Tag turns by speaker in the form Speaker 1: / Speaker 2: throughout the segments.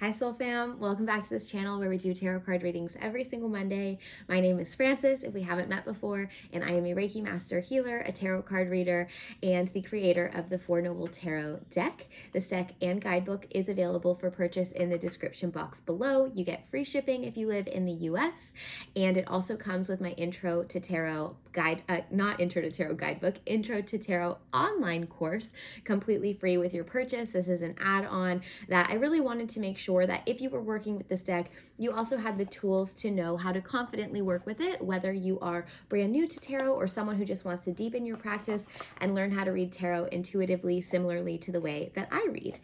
Speaker 1: Hi Soul Fam, welcome back to this channel where we do tarot card readings every single Monday. My name is Frances, if we haven't met before, and I am a Reiki Master Healer, a tarot card reader, and the creator of the Four Noble Tarot deck. This deck and guidebook is available for purchase in the description box below. You get free shipping if you live in the US, and it also comes with my Intro to Tarot guide, not Intro to Tarot guidebook, Intro to Tarot online course, completely free with your purchase. This is an add-on that I really wanted to make sure that if you were working with this deck, you also had the tools to know how to confidently work with it, whether you are brand new to tarot or someone who just wants to deepen your practice and learn how to read tarot intuitively, similarly to the way that I read.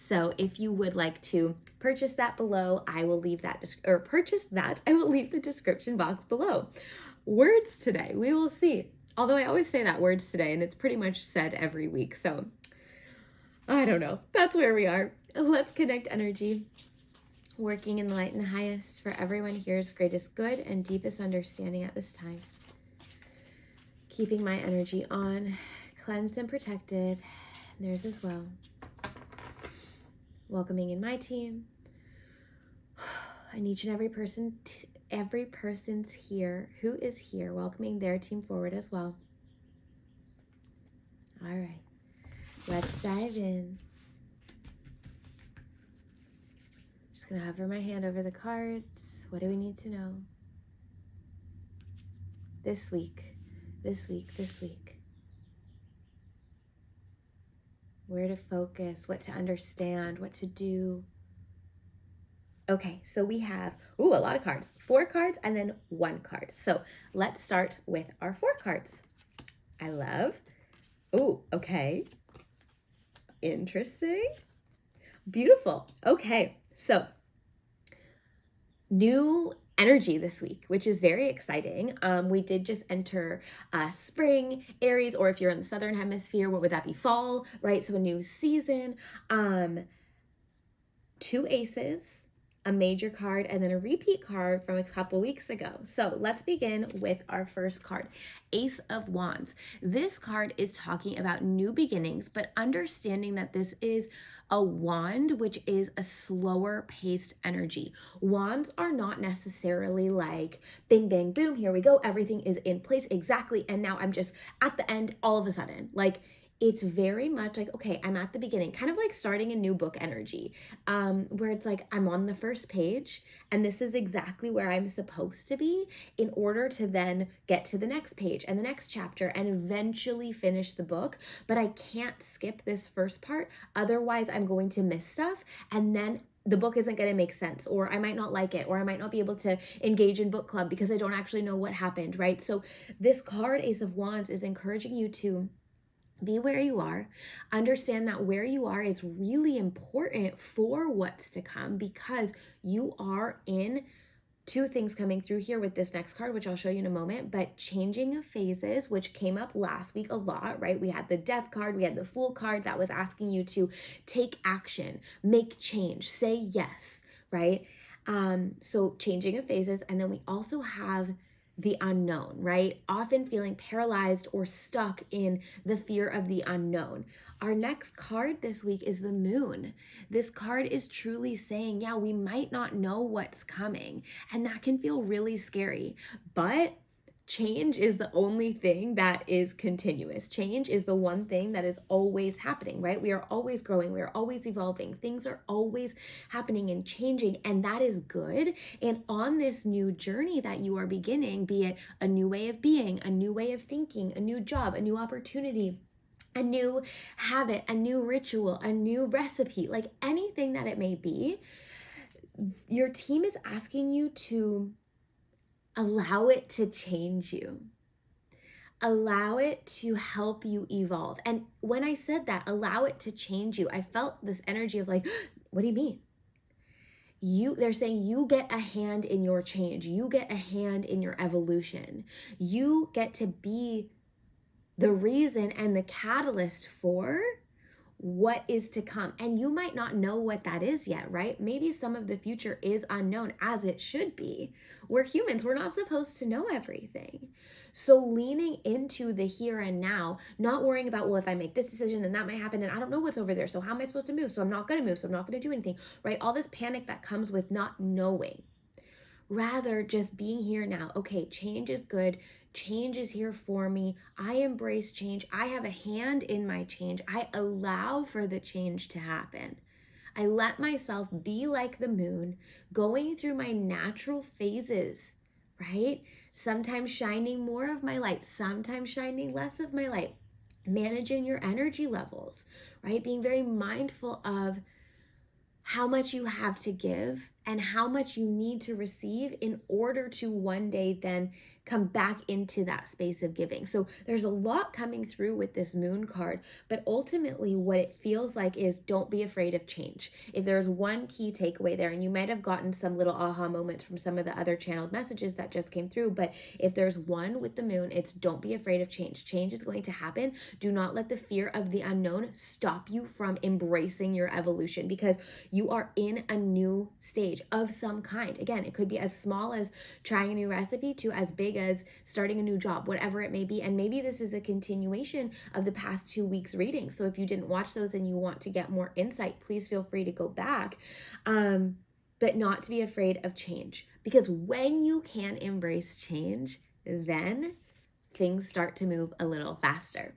Speaker 1: So if you would like to purchase that below, I will leave that, I will leave the description box below. Words today, we will see. Although I always say that words today, and it's pretty much said every week. So I don't know. That's where we are. Let's connect energy. Working in the light and the highest for everyone here's greatest good and deepest understanding at this time. Keeping my energy on, cleansed and protected. And theirs as well. Welcoming in my team. And each and every person, every person's here who is here, welcoming their team forward as well. All right, let's dive in. Just gonna hover my hand over the cards. What do we need to know? This week, this week, this week. Where to focus, what to understand, what to do. Okay, so we have, a lot of cards. 4 cards and then 1 card. So let's start with our 4 cards. I love, okay. Interesting. Beautiful. Okay, so new energy this week, which is very exciting. We did just enter spring, Aries, or if you're in the southern hemisphere, what would that be? Fall, right? So a new season. 2 aces, a major card, and then a repeat card from a couple weeks ago. So let's begin with our first card, Ace of Wands. This card is talking about new beginnings, but understanding that this is a wand, which is a slower paced energy. Wands are not necessarily like bing, bang, boom, here we go. Everything is in place exactly. And now I'm just at the end all of a sudden. Like, it's very much like, okay, I'm at the beginning, kind of like starting a new book energy, where it's like, I'm on the first page and this is exactly where I'm supposed to be in order to then get to the next page and the next chapter and eventually finish the book. But I can't skip this first part. Otherwise, I'm going to miss stuff. And then the book isn't going to make sense, or I might not like it, or I might not be able to engage in book club because I don't actually know what happened, right? So this card, Ace of Wands, is encouraging you to be where you are. Understand that where you are is really important for what's to come, because you are in 2 things coming through here with this next card, which I'll show you in a moment, but changing of phases, which came up last week a lot, right? We had the Death card, we had the Fool card that was asking you to take action, make change, say yes, right? So changing of phases. And then we also have the unknown, right? Often feeling paralyzed or stuck in the fear of the unknown. Our next card this week is the Moon. This card is truly saying, yeah, we might not know what's coming, and that can feel really scary, but change is the only thing that is continuous. Change is the one thing that is always happening, right? We are always growing. We are always evolving. Things are always happening and changing, and that is good. And on this new journey that you are beginning, be it a new way of being, a new way of thinking, a new job, a new opportunity, a new habit, a new ritual, a new recipe, like anything that it may be, your team is asking you to allow it to change you. Allow it to help you evolve. And when I said that, allow it to change you, I felt this energy of like, what do you mean? They're saying you get a hand in your change. You get a hand in your evolution. You get to be the reason and the catalyst for what is to come. And you might not know what that is yet, right? Maybe some of the future is unknown, as it should be. We're humans, we're not supposed to know everything. So leaning into the here and now, not worrying about, well, if I make this decision, then that might happen. And I don't know what's over there. So how am I supposed to move? So I'm not going to move. So I'm not going to do anything, right? All this panic that comes with not knowing. Rather, just being here now. Okay, change is good. Change is here for me. I embrace change. I have a hand in my change. I allow for the change to happen. I let myself be like the moon, going through my natural phases, right? Sometimes shining more of my light, sometimes shining less of my light, managing your energy levels, right? Being very mindful of how much you have to give and how much you need to receive in order to one day then come back into that space of giving. So there's a lot coming through with this moon card, but ultimately what it feels like is don't be afraid of change. If there's one key takeaway there, and you might have gotten some little aha moments from some of the other channeled messages that just came through, but if there's one with the moon, it's don't be afraid of change. Change is going to happen. Do not let the fear of the unknown stop you from embracing your evolution, because you are in a new stage of some kind. Again, it could be as small as trying a new recipe to as big as starting a new job, whatever it may be. And maybe this is a continuation of the past 2 weeks reading. So if you didn't watch those and you want to get more insight, please feel free to go back. But not to be afraid of change, because when you can embrace change, then things start to move a little faster.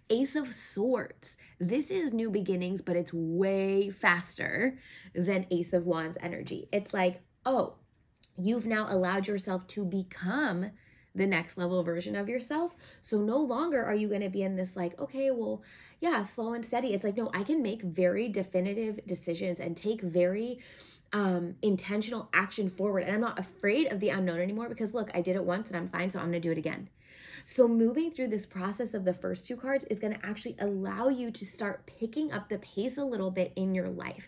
Speaker 1: Ace of Swords. This is new beginnings, but it's way faster than Ace of Wands energy. It's like, oh, you've now allowed yourself to become the next level version of yourself. So no longer are you going to be in this like, okay, well, yeah, slow and steady. It's like, no, I can make very definitive decisions and take very intentional action forward. And I'm not afraid of the unknown anymore, because look, I did it once and I'm fine. So I'm going to do it again. So moving through this process of the first two cards is going to actually allow you to start picking up the pace a little bit in your life.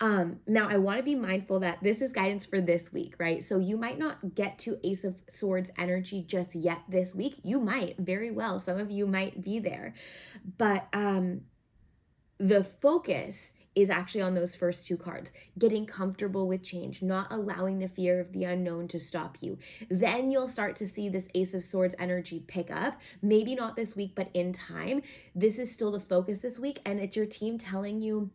Speaker 1: Now, I want to be mindful that this is guidance for this week, right? So you might not get to Ace of Swords energy just yet this week. You might very well. Some of you might be there. But the focus is actually on those first two cards, getting comfortable with change, not allowing the fear of the unknown to stop you. Then you'll start to see this Ace of Swords energy pick up, maybe not this week, but in time. This is still the focus this week, and it's your team telling you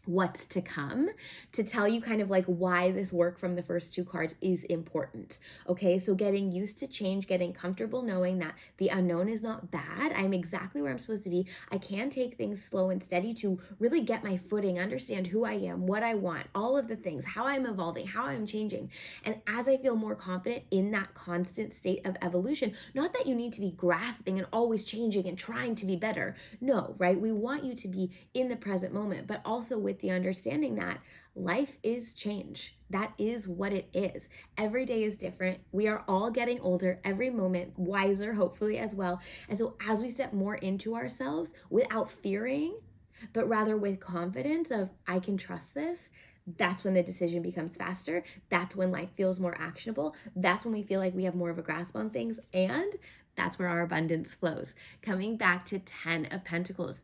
Speaker 1: what's to come, to tell you kind of like why this work from the first two cards is important. Okay, so getting used to change, getting comfortable knowing that the unknown is not bad. I'm exactly where I'm supposed to be. I can take things slow and steady to really get my footing, understand who I am, what I want, all of the things, how I'm evolving, how I'm changing. And as I feel more confident in that constant state of evolution, not that you need to be grasping and always changing and trying to be better. No, right? We want you to be in the present moment, but also with the understanding that life is change. That is what it is. Every day is different. We are all getting older, every moment wiser, hopefully as well. And so as we step more into ourselves without fearing, but rather with confidence of, I can trust this, that's when the decision becomes faster. That's when life feels more actionable. That's when we feel like we have more of a grasp on things. And that's where our abundance flows. Coming back to 10 of Pentacles.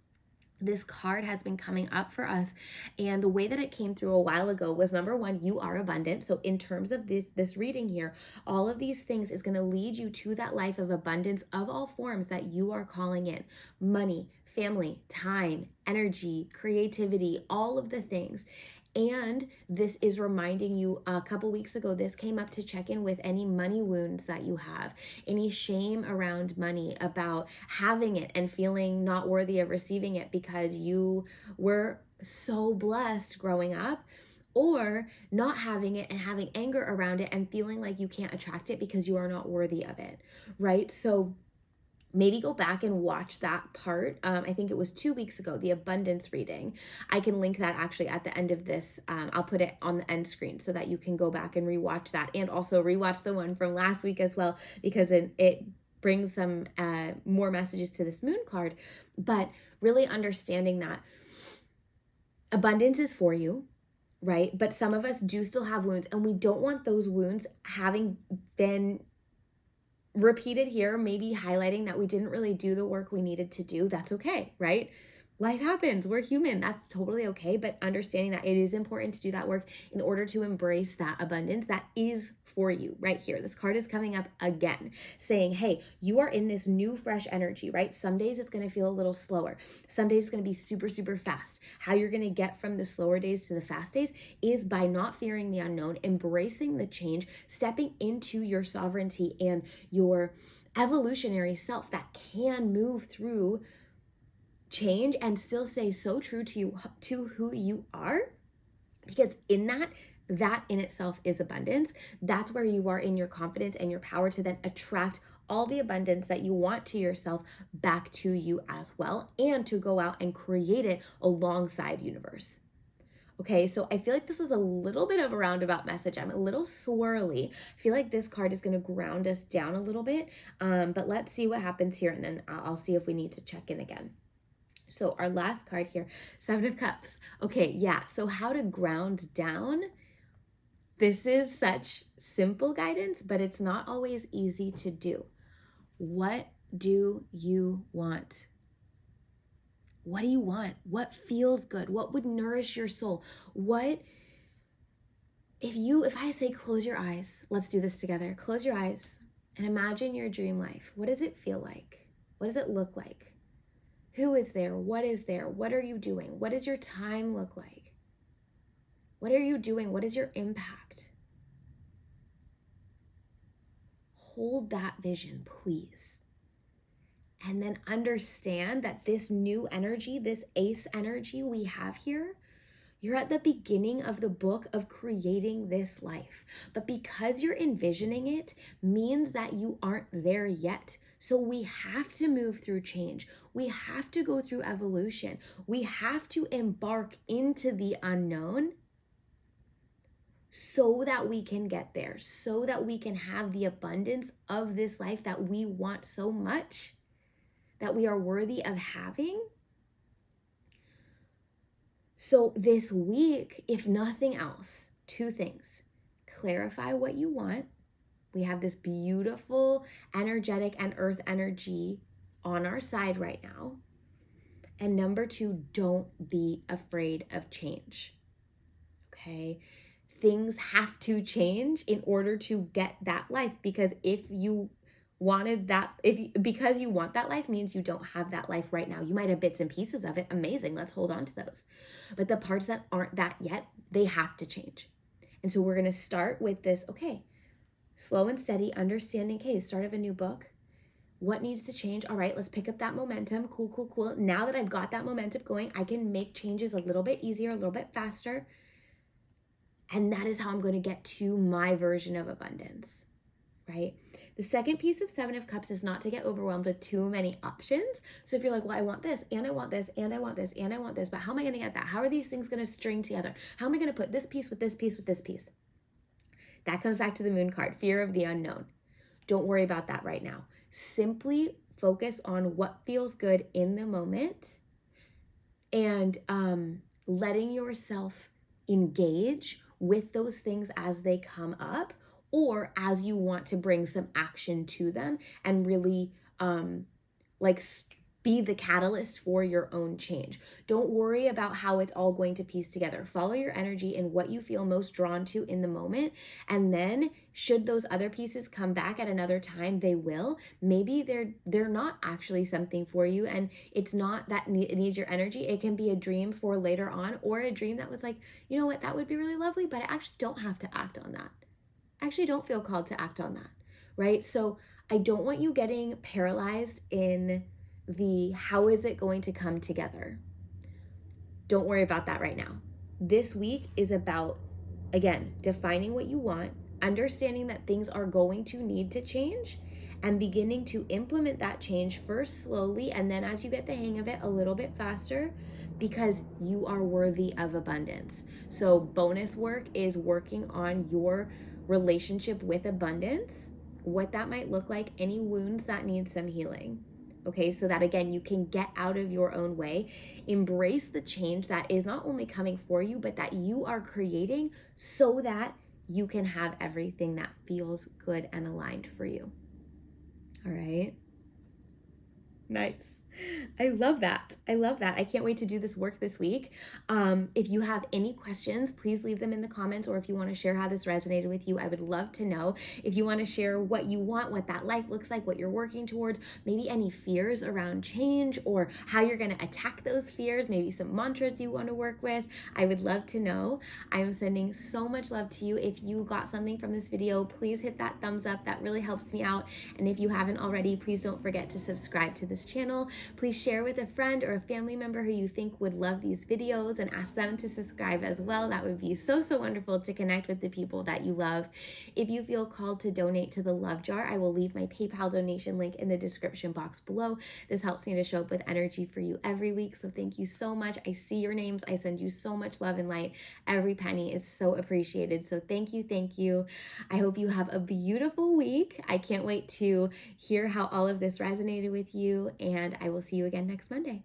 Speaker 1: This card has been coming up for us, and the way that it came through a while ago was, number one, you are abundant. So in terms of this reading here, all of these things is going to lead you to that life of abundance of all forms that you are calling in: money, family, time, energy, creativity, all of the things. And this is reminding you, a couple weeks ago, this came up to check in with any money wounds that you have, any shame around money, about having it and feeling not worthy of receiving it because you were so blessed growing up, or not having it and having anger around it and feeling like you can't attract it because you are not worthy of it, right? So maybe go back and watch that part. I think it was 2 weeks ago, the abundance reading. I can link that actually at the end of this. I'll put it on the end screen so that you can go back and rewatch that, and also rewatch the one from last week as well, because it brings some more messages to this moon card. But really understanding that abundance is for you, right? But some of us do still have wounds, and we don't want those wounds having been repeated here, maybe highlighting that we didn't really do the work we needed to do. That's okay, right? Life happens. We're human. That's totally okay. But understanding that it is important to do that work in order to embrace that abundance that is for you right here. This card is coming up again saying, hey, you are in this new, fresh energy, right? Some days it's going to feel a little slower. Some days it's going to be super, super fast. How you're going to get from the slower days to the fast days is by not fearing the unknown, embracing the change, stepping into your sovereignty and your evolutionary self that can move through change and still stay so true to you, to who you are, because in that in itself is abundance. That's where you are in your confidence and your power to then attract all the abundance that you want to yourself back to you as well, and to go out and create it alongside universe. Okay, so I feel like this was a little bit of a roundabout message. I'm a little swirly. I feel like this card is going to ground us down a little bit, but let's see what happens here, and then I'll see if we need to check in again. So our last card here, Seven of Cups. Okay, yeah, so how to ground down. This is such simple guidance, but it's not always easy to do. What do you want? What do you want? What feels good? What would nourish your soul? If I say close your eyes, let's do this together. Close your eyes and imagine your dream life. What does it feel like? What does it look like? Who is there? What is there? What are you doing? What does your time look like? What are you doing? What is your impact? Hold that vision, please. And then understand that this new energy, this ace energy we have here, you're at the beginning of the book of creating this life. But because you're envisioning it means that you aren't there yet. So we have to move through change. We have to go through evolution. We have to embark into the unknown so that we can get there, so that we can have the abundance of this life that we want so much, that we are worthy of having. So this week, if nothing else, two things. Clarify what you want. We have this beautiful, energetic, and earth energy on our side right now. And number two, don't be afraid of change. Okay? Things have to change in order to get that life, because if you wanted that, because you want that life means you don't have that life right now. You might have bits and pieces of it. Amazing. Let's hold on to those. But the parts that aren't that yet, they have to change. And so we're going to start with this, okay, slow and steady, understanding, okay, the start of a new book. What needs to change? All right, let's pick up that momentum. Cool. Now that I've got that momentum going, I can make changes a little bit easier, a little bit faster. And that is how I'm going to get to my version of abundance, right? The second piece of Seven of Cups is not to get overwhelmed with too many options. So if you're like, well, I want this, and I want this, and I want this, and I want this, but how am I going to get that? How are these things going to string together? How am I going to put this piece with this piece with this piece? That comes back to the Moon card, fear of the unknown. Don't worry about that right now. Simply focus on what feels good in the moment, and letting yourself engage with those things as they come up, or as you want to bring some action to them and really be the catalyst for your own change. Don't worry about how it's all going to piece together. Follow your energy and what you feel most drawn to in the moment. And then should those other pieces come back at another time, they will. Maybe they're not actually something for you, and it's not that it needs your energy. It can be a dream for later on, or a dream that was like, you know what, that would be really lovely, but I actually don't have to act on that. I actually don't feel called to act on that, right? So I don't want you getting paralyzed in the how is it going to come together. Don't worry about that right now. This week is about, again, defining what you want, understanding that things are going to need to change, and beginning to implement that change first slowly, and then as you get the hang of it, a little bit faster, because you are worthy of abundance. So bonus work is working on your relationship with abundance, what that might look like, any wounds that need some healing. Okay, so that again, you can get out of your own way, embrace the change that is not only coming for you, but that you are creating so that you can have everything that feels good and aligned for you. All right. Nice. I love that. I love that. I can't wait to do this work this week. If you have any questions, please leave them in the comments, or if you want to share how this resonated with you, I would love to know. If you want to share what you want, what that life looks like, what you're working towards, maybe any fears around change, or how you're going to attack those fears, maybe some mantras you want to work with, I would love to know. I am sending so much love to you. If you got something from this video, please hit that thumbs up. That really helps me out. And if you haven't already, please don't forget to subscribe to this channel. Please share with a friend or a family member who you think would love these videos and ask them to subscribe as well. That would be so, so wonderful to connect with the people that you love. If you feel called to donate to the Love Jar, I will leave my PayPal donation link in the description box below. This helps me to show up with energy for you every week. So thank you so much. I see your names. I send you so much love and light. Every penny is so appreciated. So thank you. Thank you. I hope you have a beautiful week. I can't wait to hear how all of this resonated with you, and I will see you again next Monday.